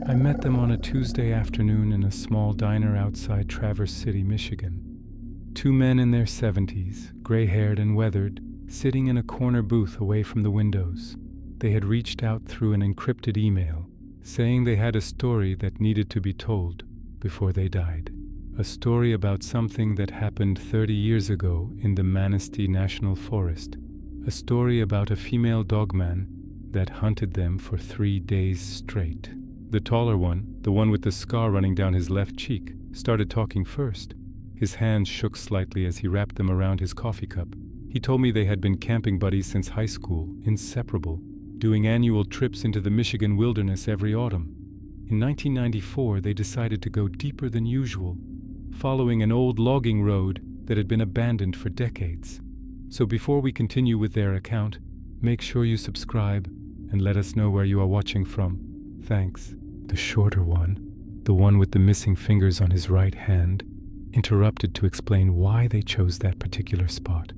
I met them on a Tuesday afternoon in a small diner outside Traverse City, Michigan. Two men in their 70s, gray-haired and weathered, sitting in a corner booth away from the windows. They had reached out through an encrypted email, saying they had a story that needed to be told before they died. A story about something that happened 30 years ago in the Manistee National Forest. A story about a female dogman that hunted them for 3 days straight. The taller one, the one with the scar running down his left cheek, started talking first. His hands shook slightly as he wrapped them around his coffee cup. He told me they had been camping buddies since high school, inseparable, doing annual trips into the Michigan wilderness every autumn. In 1994, they decided to go deeper than usual, following an old logging road that had been abandoned for decades. So before we continue with their account, make sure you subscribe and let us know where you are watching from. Thanks. The shorter one, the one with the missing fingers on his right hand, interrupted to explain why they chose that particular spot.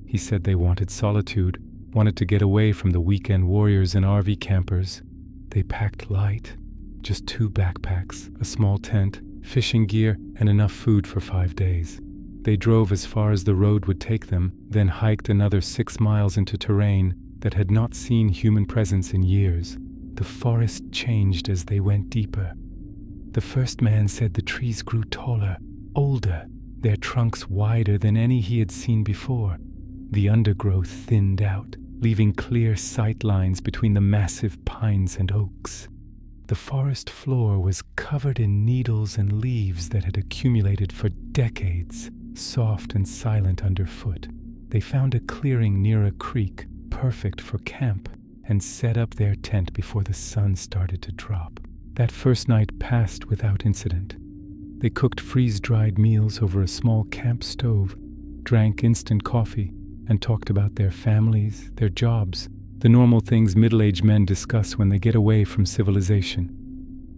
He said they wanted solitude, wanted to get away from the weekend warriors and RV campers. They packed light, just 2 backpacks, a small tent, fishing gear, and enough food for 5 days. They drove as far as the road would take them, then hiked another 6 miles into terrain that had not seen human presence in years. The forest changed as they went deeper. The first man said the trees grew taller, older, their trunks wider than any he had seen before. The undergrowth thinned out, leaving clear sight lines between the massive pines and oaks. The forest floor was covered in needles and leaves that had accumulated for decades, soft and silent underfoot. They found a clearing near a creek, perfect for camp, and set up their tent before the sun started to drop. That first night passed without incident. They cooked freeze-dried meals over a small camp stove, drank instant coffee, and talked about their families, their jobs, the normal things middle-aged men discuss when they get away from civilization.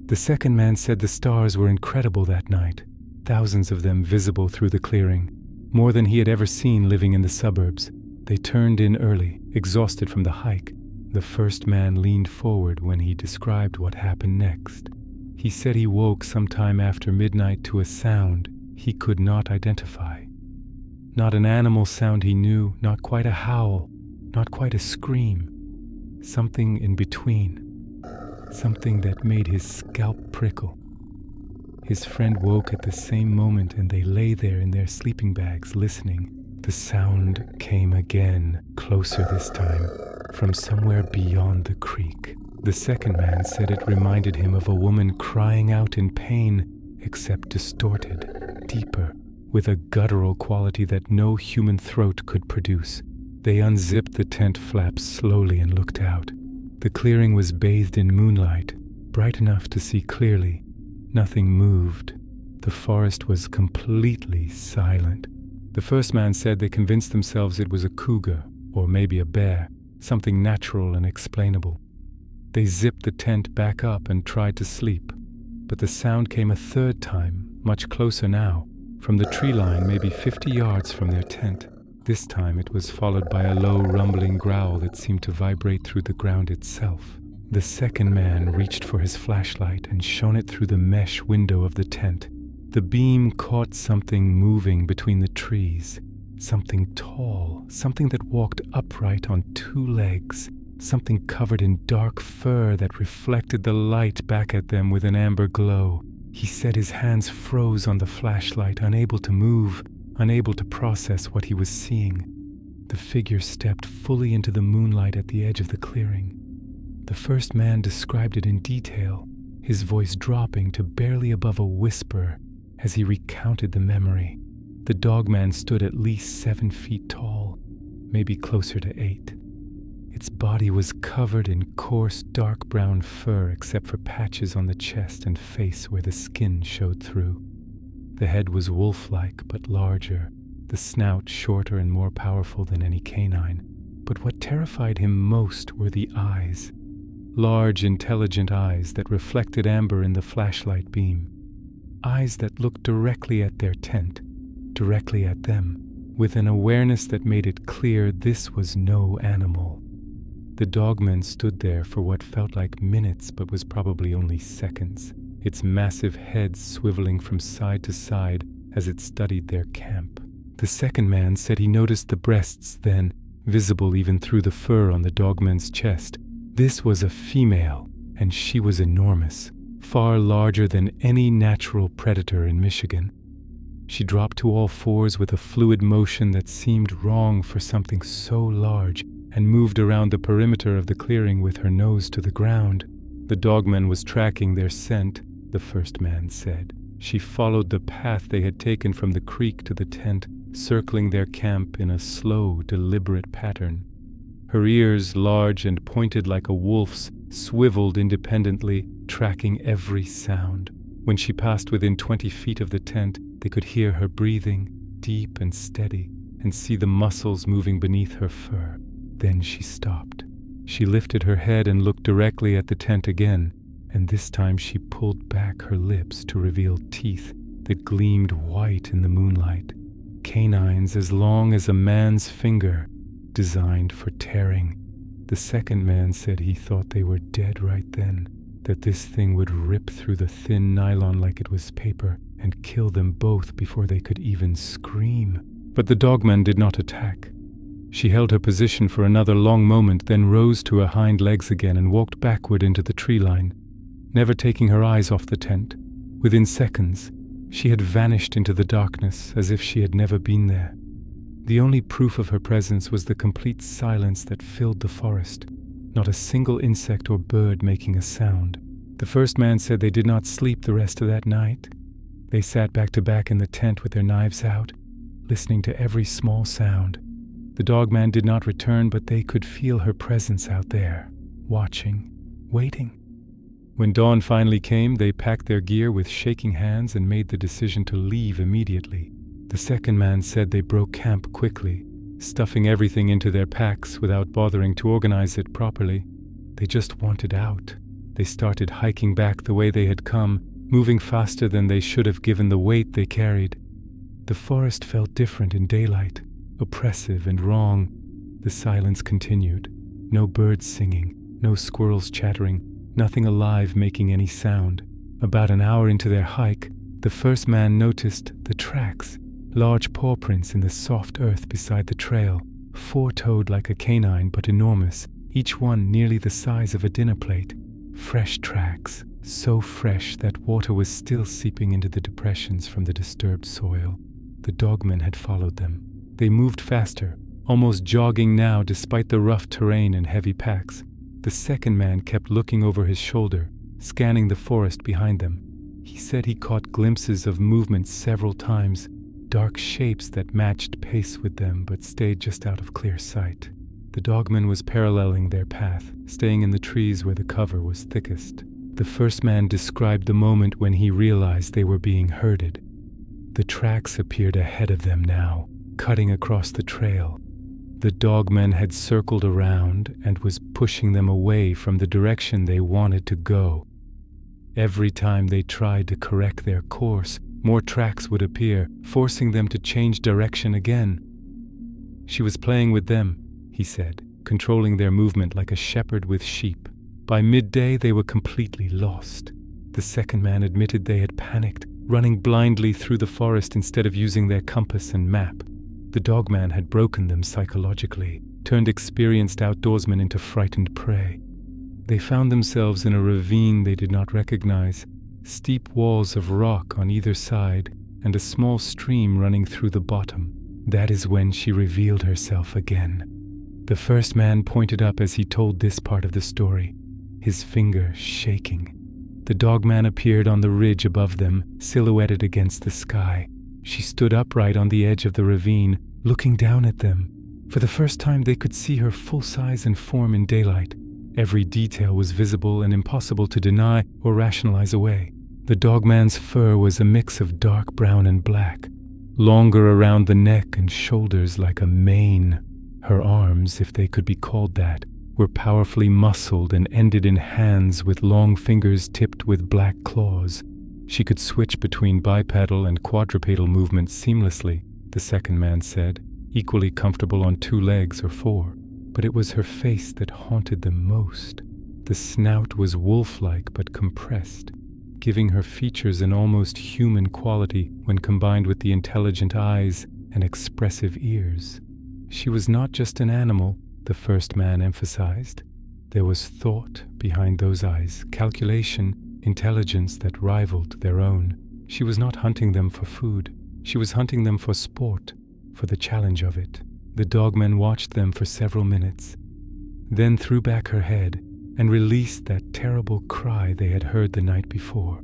The second man said the stars were incredible that night, thousands of them visible through the clearing, more than he had ever seen living in the suburbs. They turned in early, exhausted from the hike. The first man leaned forward when he described what happened next. He said he woke sometime after midnight to a sound he could not identify. Not an animal sound he knew, not quite a howl, not quite a scream. Something in between. Something that made his scalp prickle. His friend woke at the same moment and they lay there in their sleeping bags listening. The sound came again, closer this time, from somewhere beyond the creek. The second man said it reminded him of a woman crying out in pain, except distorted, deeper, with a guttural quality that no human throat could produce. They unzipped the tent flaps slowly and looked out. The clearing was bathed in moonlight, bright enough to see clearly. Nothing moved. The forest was completely silent. The first man said they convinced themselves it was a cougar, or maybe a bear, something natural and explainable. They zipped the tent back up and tried to sleep, but the sound came a third time, much closer now, from the tree line maybe 50 yards from their tent. This time it was followed by a low rumbling growl that seemed to vibrate through the ground itself. The second man reached for his flashlight and shone it through the mesh window of the tent. The beam caught something moving between the trees, something tall, something that walked upright on 2 legs, something covered in dark fur that reflected the light back at them with an amber glow. He said his hands froze on the flashlight, unable to move, unable to process what he was seeing. The figure stepped fully into the moonlight at the edge of the clearing. The first man described it in detail, his voice dropping to barely above a whisper as he recounted the memory. The dogman stood at least 7 feet tall, maybe closer to 8. Its body was covered in coarse, dark brown fur except for patches on the chest and face where the skin showed through. The head was wolf-like but larger, the snout shorter and more powerful than any canine. But what terrified him most were the eyes. Large, intelligent eyes that reflected amber in the flashlight beam. Eyes that looked directly at their tent, directly at them, with an awareness that made it clear this was no animal. The Dogman stood there for what felt like minutes but was probably only seconds, its massive head swiveling from side to side as it studied their camp. The second man said he noticed the breasts then, visible even through the fur on the Dogman's chest. This was a female, and she was enormous, far larger than any natural predator in Michigan. She dropped to all fours with a fluid motion that seemed wrong for something so large, and moved around the perimeter of the clearing with her nose to the ground. The Dogman was tracking their scent, the first man said. She followed the path they had taken from the creek to the tent, circling their camp in a slow, deliberate pattern. Her ears, large and pointed like a wolf's, swiveled independently, tracking every sound. When she passed within 20 feet of the tent, they could hear her breathing, deep and steady, and see the muscles moving beneath her fur. Then she stopped. She lifted her head and looked directly at the tent again, and this time she pulled back her lips to reveal teeth that gleamed white in the moonlight. Canines as long as a man's finger, designed for tearing. The second man said he thought they were dead right then, that this thing would rip through the thin nylon like it was paper and kill them both before they could even scream. But the Dogman did not attack. She held her position for another long moment, then rose to her hind legs again and walked backward into the tree line, never taking her eyes off the tent. Within seconds, she had vanished into the darkness as if she had never been there. The only proof of her presence was the complete silence that filled the forest, not a single insect or bird making a sound. The first man said they did not sleep the rest of that night. They sat back to back in the tent with their knives out, listening to every small sound. The Dogman did not return, but they could feel her presence out there, watching, waiting. When dawn finally came, they packed their gear with shaking hands and made the decision to leave immediately. The second man said they broke camp quickly, stuffing everything into their packs without bothering to organize it properly. They just wanted out. They started hiking back the way they had come, moving faster than they should have given the weight they carried. The forest felt different in daylight, oppressive and wrong. The silence continued. No birds singing, no squirrels chattering, nothing alive making any sound. About an hour into their hike, the first man noticed the tracks, large paw prints in the soft earth beside the trail, four-toed like a canine but enormous, each one nearly the size of a dinner plate. Fresh tracks, so fresh that water was still seeping into the depressions from the disturbed soil. The Dogman had followed them. They moved faster, almost jogging now despite the rough terrain and heavy packs. The second man kept looking over his shoulder, scanning the forest behind them. He said he caught glimpses of movement several times, dark shapes that matched pace with them but stayed just out of clear sight. The Dogman was paralleling their path, staying in the trees where the cover was thickest. The first man described the moment when he realized they were being herded. The tracks appeared ahead of them now, cutting across the trail. The Dogman had circled around and was pushing them away from the direction they wanted to go. Every time they tried to correct their course, more tracks would appear, forcing them to change direction again. She was playing with them, he said, controlling their movement like a shepherd with sheep. By midday, they were completely lost. The second man admitted they had panicked, running blindly through the forest instead of using their compass and map. The Dogman had broken them psychologically, turned experienced outdoorsmen into frightened prey. They found themselves in a ravine they did not recognize, steep walls of rock on either side, and a small stream running through the bottom. That is when she revealed herself again. The first man pointed up as he told this part of the story, his finger shaking. The Dogman appeared on the ridge above them, silhouetted against the sky. She stood upright on the edge of the ravine, looking down at them. For the first time they could see her full size and form in daylight. Every detail was visible and impossible to deny or rationalize away. The Dogman's fur was a mix of dark brown and black, longer around the neck and shoulders like a mane. Her arms, if they could be called that, were powerfully muscled and ended in hands with long fingers tipped with black claws. She could switch between bipedal and quadrupedal movements seamlessly, the second man said, equally comfortable on 2 legs or 4. but it was her face that haunted them most. The snout was wolf-like but compressed, giving her features an almost human quality when combined with the intelligent eyes and expressive ears. She was not just an animal, the first man emphasized. There was thought behind those eyes, calculation, intelligence that rivaled their own. She was not hunting them for food. She was hunting them for sport, for the challenge of it. The dogman watched them for several minutes, then threw back her head and released that terrible cry they had heard the night before.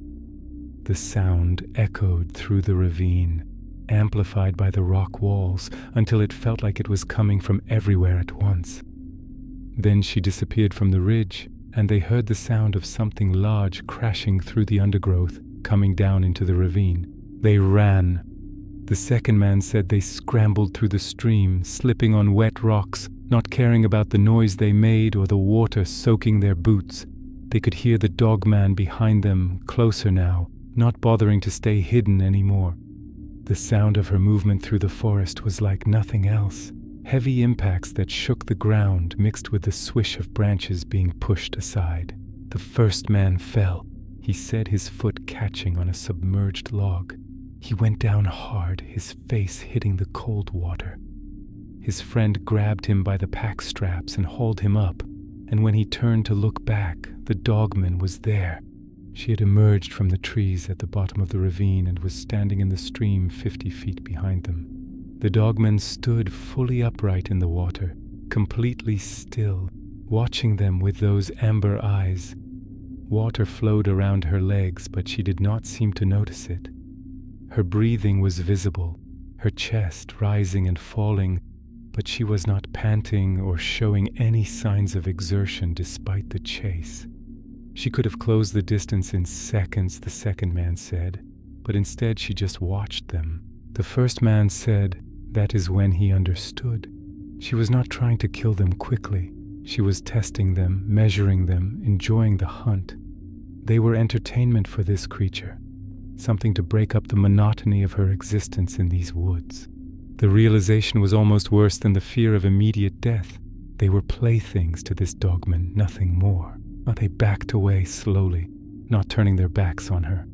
The sound echoed through the ravine, amplified by the rock walls until it felt like it was coming from everywhere at once. Then she disappeared from the ridge, and they heard the sound of something large crashing through the undergrowth, coming down into the ravine. They ran. The second man said they scrambled through the stream, slipping on wet rocks, not caring about the noise they made or the water soaking their boots. They could hear the dogman behind them, closer now, not bothering to stay hidden anymore. The sound of her movement through the forest was like nothing else. Heavy impacts that shook the ground mixed with the swish of branches being pushed aside. The first man fell, he said, his foot catching on a submerged log. He went down hard, his face hitting the cold water. His friend grabbed him by the pack straps and hauled him up, and when he turned to look back, the dogman was there. She had emerged from the trees at the bottom of the ravine and was standing in the stream 50 feet behind them. The dogman stood fully upright in the water, completely still, watching them with those amber eyes. Water flowed around her legs, but she did not seem to notice it. Her breathing was visible, her chest rising and falling, but she was not panting or showing any signs of exertion despite the chase. She could have closed the distance in seconds, the second man said, but instead she just watched them. The first man said that is when he understood. She was not trying to kill them quickly. She was testing them, measuring them, enjoying the hunt. They were entertainment for this creature, something to break up the monotony of her existence in these woods. The realization was almost worse than the fear of immediate death. They were playthings to this dogman, nothing more. They backed away slowly, not turning their backs on her.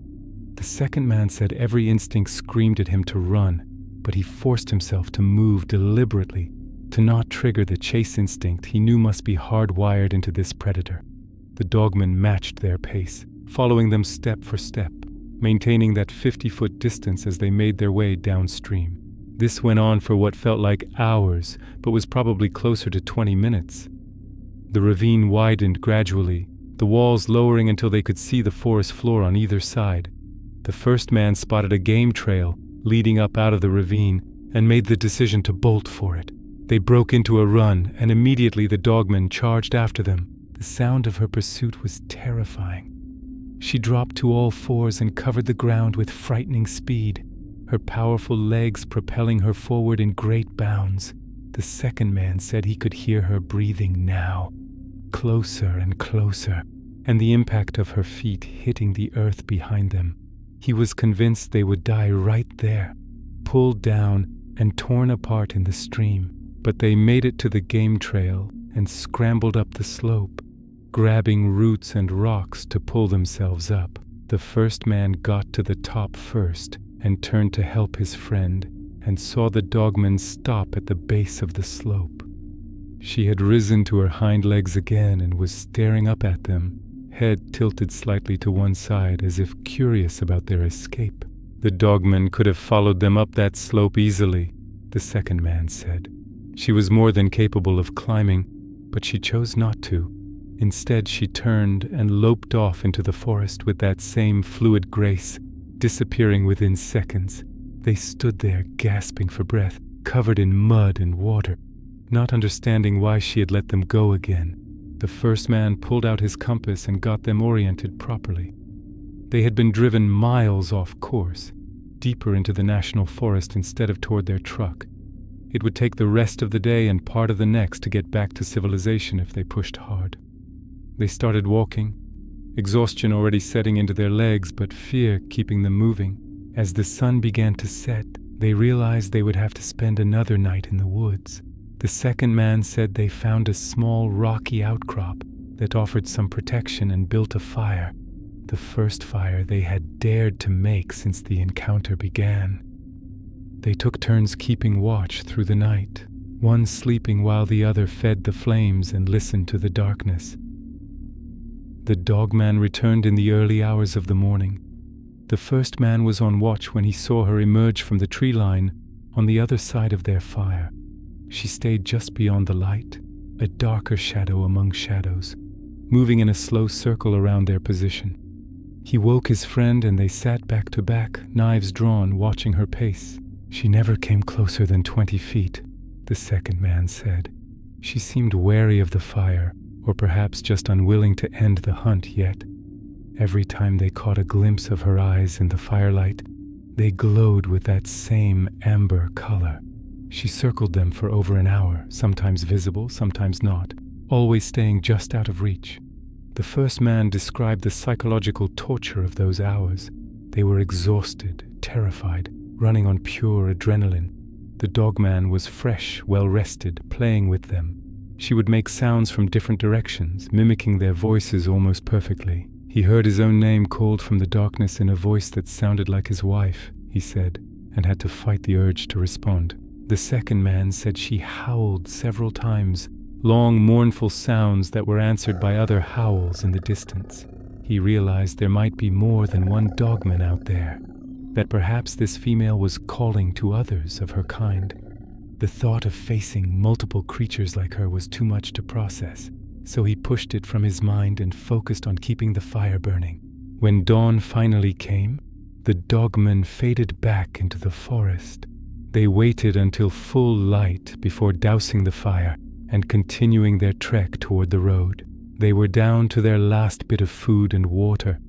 The second man said every instinct screamed at him to run, but he forced himself to move deliberately, to not trigger the chase instinct he knew must be hardwired into this predator. The dogman matched their pace, following them step for step, maintaining that 50-foot distance as they made their way downstream. This went on for what felt like hours, but was probably closer to 20 minutes. The ravine widened gradually, the walls lowering until they could see the forest floor on either side. The first man spotted a game trail leading up out of the ravine and made the decision to bolt for it. They broke into a run, and immediately the dogman charged after them. The sound of her pursuit was terrifying. She dropped to all fours and covered the ground with frightening speed, her powerful legs propelling her forward in great bounds. The second man said he could hear her breathing now, closer and closer, and the impact of her feet hitting the earth behind them. He was convinced they would die right there, pulled down and torn apart in the stream. But they made it to the game trail and scrambled up the slope, grabbing roots and rocks to pull themselves up. The first man got to the top first and turned to help his friend, and saw the dogman stop at the base of the slope. She had risen to her hind legs again and was staring up at them, head tilted slightly to one side as if curious about their escape. The dogman could have followed them up that slope easily, the second man said. She was more than capable of climbing, but she chose not to. Instead, she turned and loped off into the forest with that same fluid grace, disappearing within seconds. They stood there, gasping for breath, covered in mud and water, not understanding why she had let them go again. The first man pulled out his compass and got them oriented properly. They had been driven miles off course, deeper into the national forest instead of toward their truck. It would take the rest of the day and part of the next to get back to civilization if they pushed hard. They started walking, exhaustion already setting into their legs, but fear keeping them moving. As the sun began to set, they realized they would have to spend another night in the woods. The The second man said they found a small rocky outcrop that offered some protection and built a fire, the first fire they had dared to make since the encounter began. They took turns keeping watch through the night, one sleeping while the other fed the flames and listened to the darkness. The Dogman returned in the early hours of the morning. The first man was on watch when he saw her emerge from the tree line on the other side of their fire. She stayed just beyond the light, a darker shadow among shadows, moving in a slow circle around their position. He woke his friend and they sat back to back, knives drawn, watching her pace. She never came closer than 20 feet, the second man said. She seemed wary of the fire, or perhaps just unwilling to end the hunt yet. Every time they caught a glimpse of her eyes in the firelight, they glowed with that same amber color. She circled them for over an hour, sometimes visible, sometimes not, always staying just out of reach. The first man described the psychological torture of those hours. They were exhausted, terrified, running on pure adrenaline. The Dogman was fresh, well-rested, playing with them. She would make sounds from different directions, mimicking their voices almost perfectly. He heard his own name called from the darkness in a voice that sounded like his wife, he said, and had to fight the urge to respond. The second man said she howled several times, long mournful sounds that were answered by other howls in the distance. He realized there might be more than one Dogman out there, that perhaps this female was calling to others of her kind. The thought of facing multiple creatures like her was too much to process, so he pushed it from his mind and focused on keeping the fire burning. When dawn finally came, the Dogman faded back into the forest. They waited until full light before dousing the fire and continuing their trek toward the road. They were down to their last bit of food and water,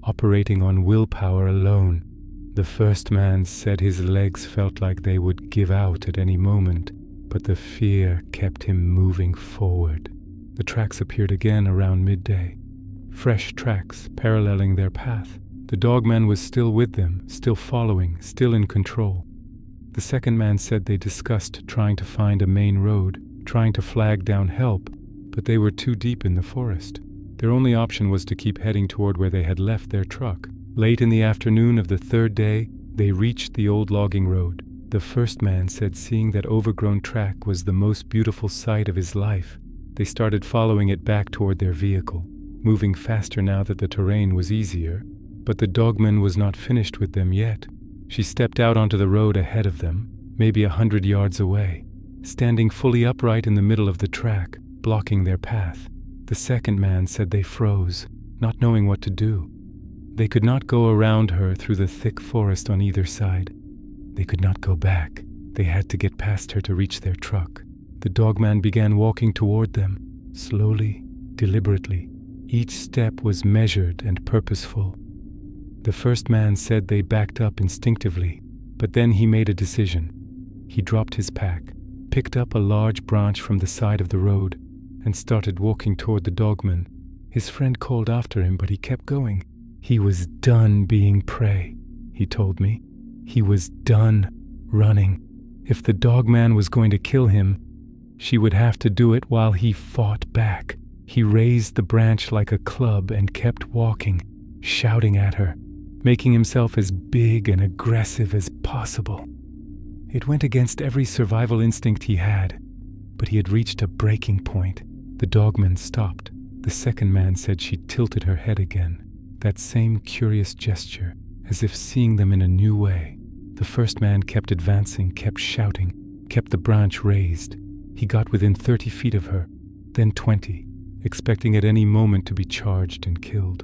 operating on willpower alone. The first man said his legs felt like they would give out at any moment, but the fear kept him moving forward. The tracks appeared again around midday, fresh tracks paralleling their path. The Dogman was still with them, still following, still in control. The second man said they discussed trying to find a main road, trying to flag down help, but they were too deep in the forest. Their only option was to keep heading toward where they had left their truck. Late in the afternoon of the third day, they reached the old logging road. The first man said seeing that overgrown track was the most beautiful sight of his life. They started following it back toward their vehicle, moving faster now that the terrain was easier, but the Dogman was not finished with them yet. She stepped out onto the road ahead of them, maybe 100 yards away, standing fully upright in the middle of the track, blocking their path. The second man said they froze, not knowing what to do. They could not go around her through the thick forest on either side. They could not go back. They had to get past her to reach their truck. The Dogman began walking toward them, slowly, deliberately. Each step was measured and purposeful. The first man said they backed up instinctively, but then he made a decision. He dropped his pack, picked up a large branch from the side of the road, and started walking toward the Dogman. His friend called after him, but he kept going. He was done being prey, he told me. He was done running. If the Dogman was going to kill him, she would have to do it while he fought back. He raised the branch like a club and kept walking, shouting at her, making himself as big and aggressive as possible. It went against every survival instinct he had, but he had reached a breaking point. The Dogman stopped. The second man said she tilted her head again, that same curious gesture, as if seeing them in a new way. The first man kept advancing, kept shouting, kept the branch raised. He got within 30 feet of her, then 20, expecting at any moment to be charged and killed.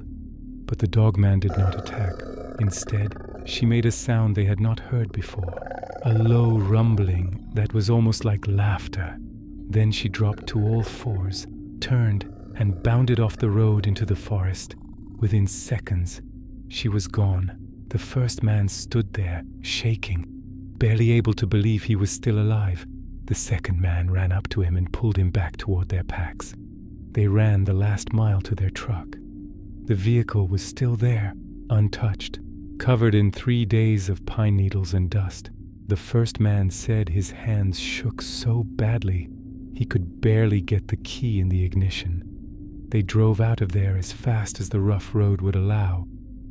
But the Dogman did not attack. Instead, she made a sound they had not heard before, a low rumbling that was almost like laughter. Then she dropped to all fours, turned, and bounded off the road into the forest. Within seconds, she was gone. The first man stood there, shaking, barely able to believe he was still alive. The second man ran up to him and pulled him back toward their packs. They ran the last mile to their truck. The vehicle was still there, untouched, covered in 3 days of pine needles and dust. The first man said his hands shook so badly He could barely get the key in the ignition. They drove out of there as fast as the rough road would allow,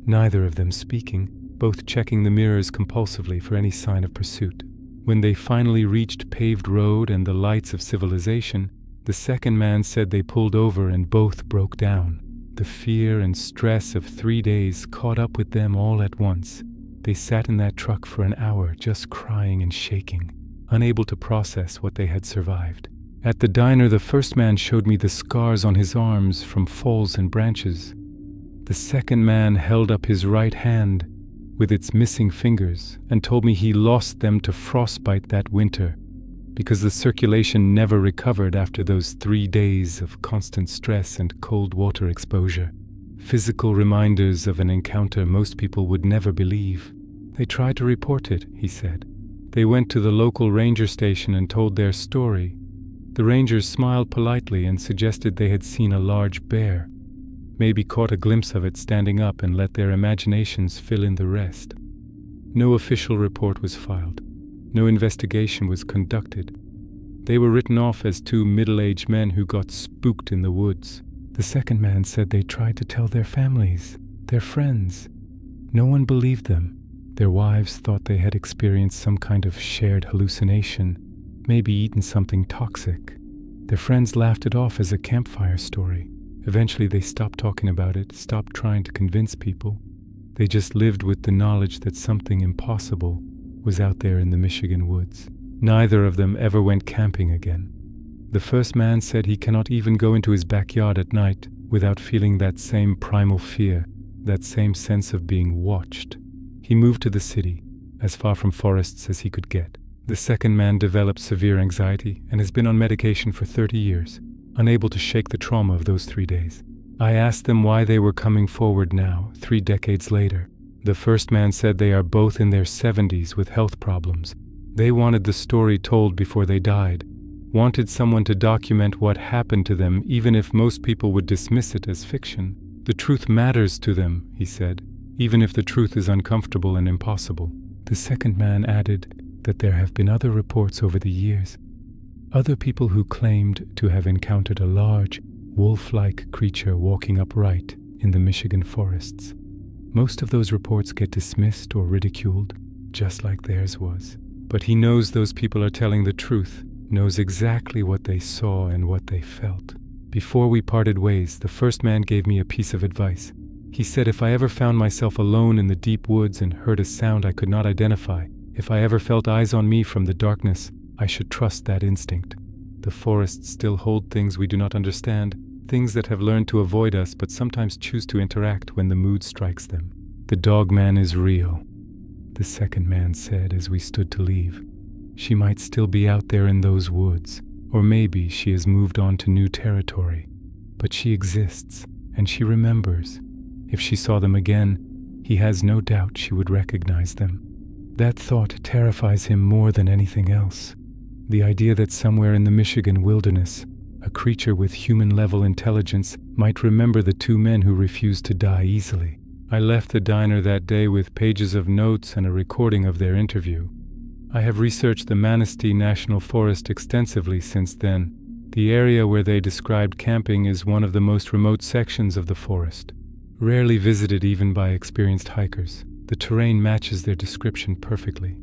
neither of them speaking, both checking the mirrors compulsively for any sign of pursuit. When they finally reached paved road and the lights of civilization, the second man said they pulled over and both broke down. The fear and stress of 3 days caught up with them all at once. They sat in that truck for an hour just crying and shaking, unable to process what they had survived. At the diner, the first man showed me the scars on his arms from falls and branches. The second man held up his right hand with its missing fingers and told me he lost them to frostbite that winter because the circulation never recovered after those 3 days of constant stress and cold water exposure. Physical reminders of an encounter most people would never believe. They tried to report it, he said. They went to the local ranger station and told their story. The rangers smiled politely and suggested they had seen a large bear, maybe caught a glimpse of it standing up and let their imaginations fill in the rest. No official report was filed. No investigation was conducted. They were written off as two middle-aged men who got spooked in the woods. The second man said they tried to tell their families, their friends. No one believed them. Their wives thought they had experienced some kind of shared hallucination, maybe eaten something toxic. Their friends laughed it off as a campfire story. Eventually they stopped talking about it, stopped trying to convince people. They just lived with the knowledge that something impossible was out there in the Michigan woods. Neither of them ever went camping again. The first man said he cannot even go into his backyard at night without feeling that same primal fear, that same sense of being watched. He moved to the city, as far from forests as he could get. The second man developed severe anxiety and has been on medication for 30 years, unable to shake the trauma of those 3 days. I asked them why they were coming forward now, 3 decades later. The first man said they are both in their 70s with health problems. They wanted the story told before they died, wanted someone to document what happened to them even if most people would dismiss it as fiction. The truth matters to them, he said, even if the truth is uncomfortable and impossible. The second man added that there have been other reports over the years, other people who claimed to have encountered a large, wolf-like creature walking upright in the Michigan forests. Most of those reports get dismissed or ridiculed, just like theirs was. But he knows those people are telling the truth, knows exactly what they saw and what they felt. Before we parted ways, the first man gave me a piece of advice. He said if I ever found myself alone in the deep woods and heard a sound I could not identify, if I ever felt eyes on me from the darkness, I should trust that instinct. The forests still hold things we do not understand, things that have learned to avoid us but sometimes choose to interact when the mood strikes them. The Dogman is real, the second man said as we stood to leave. She might still be out there in those woods, or maybe she has moved on to new territory. But she exists, and she remembers. If she saw them again, he has no doubt she would recognize them. That thought terrifies him more than anything else. The idea that somewhere in the Michigan wilderness, a creature with human-level intelligence might remember the two men who refused to die easily. I left the diner that day with pages of notes and a recording of their interview. I have researched the Manistee National Forest extensively since then. The area where they described camping is one of the most remote sections of the forest, rarely visited even by experienced hikers. The terrain matches their description perfectly.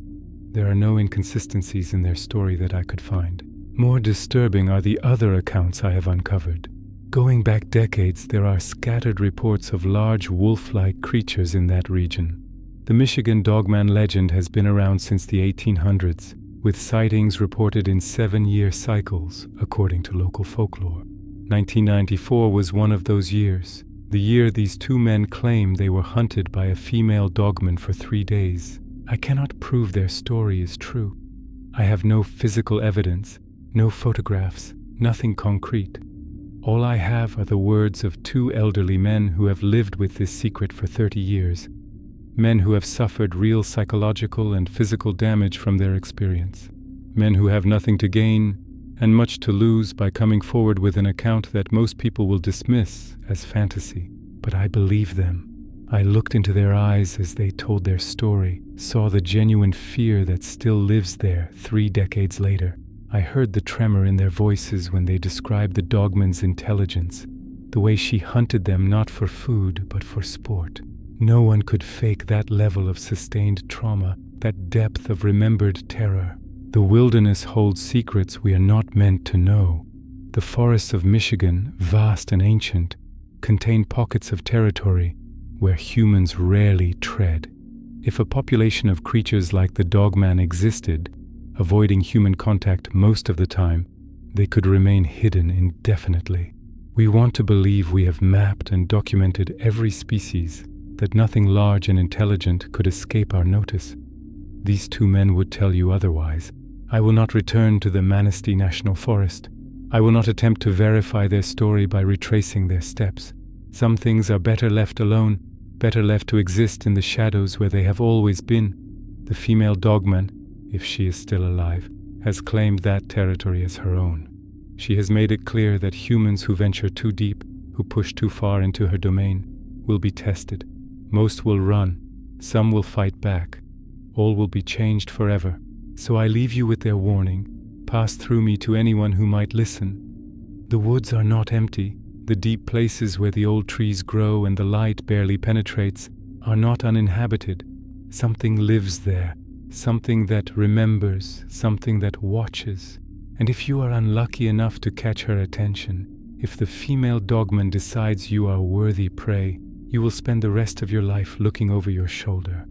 There are no inconsistencies in their story that I could find. More disturbing are the other accounts I have uncovered. Going back decades, there are scattered reports of large wolf-like creatures in that region. The Michigan Dogman legend has been around since the 1800s, with sightings reported in 7-year cycles, according to local folklore. 1994 was one of those years, the year these two men claim they were hunted by a female dogman for 3 days. I cannot prove their story is true. I have no physical evidence, no photographs, nothing concrete. All I have are the words of 2 elderly men who have lived with this secret for 30 years, men who have suffered real psychological and physical damage from their experience, men who have nothing to gain and much to lose by coming forward with an account that most people will dismiss as fantasy. But I believe them. I looked into their eyes as they told their story, saw the genuine fear that still lives there 3 decades later. I heard the tremor in their voices when they described the Dogman's intelligence, the way she hunted them not for food but for sport. No one could fake that level of sustained trauma, that depth of remembered terror. The wilderness holds secrets we are not meant to know. The forests of Michigan, vast and ancient, contain pockets of territory where humans rarely tread. If a population of creatures like the Dogman existed, avoiding human contact most of the time, they could remain hidden indefinitely. We want to believe we have mapped and documented every species, that nothing large and intelligent could escape our notice. These two men would tell you otherwise. I will not return to the Manistee National Forest. I will not attempt to verify their story by retracing their steps. Some things are better left alone, better left to exist in the shadows where they have always been. The female Dogman, if she is still alive, has claimed that territory as her own. She has made it clear that humans who venture too deep, who push too far into her domain, will be tested. Most will run, some will fight back. All will be changed forever. So I leave you with their warning. Pass through me to anyone who might listen. The woods are not empty. The deep places where the old trees grow and the light barely penetrates are not uninhabited. Something lives there, something that remembers, something that watches. And if you are unlucky enough to catch her attention, if the female Dogman decides you are worthy prey, you will spend the rest of your life looking over your shoulder,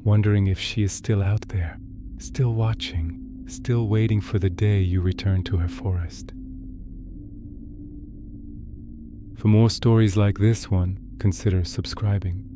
wondering if she is still out there, still watching, still waiting for the day you return to her forest. For more stories like this one, consider subscribing.